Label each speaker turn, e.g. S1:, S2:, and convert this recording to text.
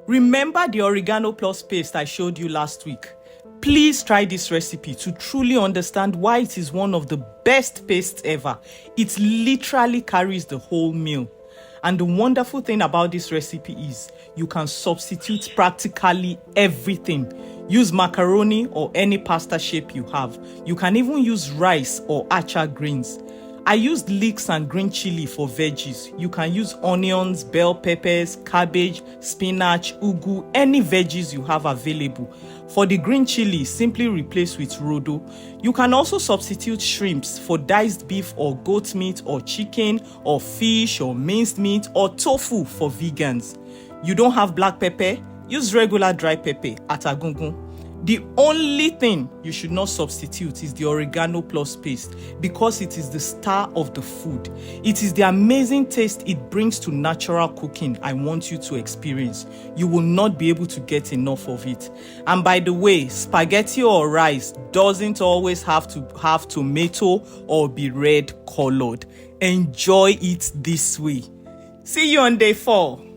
S1: Remember the Oregano Plus Paste I showed you last week? Please try this recipe to truly understand why it is one of the best pastes ever. It literally carries the whole meal. And the wonderful thing about this recipe is you can substitute practically everything. Use macaroni or any pasta shape you have. You can even use rice or acha greens. I used leeks and green chili for veggies. You can use onions, bell peppers, cabbage, spinach, ugu, any veggies you have available. For the green chili, simply replace with Rodo. You can also substitute shrimps for diced beef or goat meat or chicken or fish or minced meat or tofu for vegans. You don't have black pepper? Use regular dry pepper at agungun. The only thing you should not substitute is the Oregano Plus Paste because it is the star of the food. It is the amazing taste it brings to natural cooking I want you to experience. You will not be able to get enough of it. And by the way, spaghetti or rice doesn't always have to have tomato or be red colored. Enjoy it this way. See you on day 4.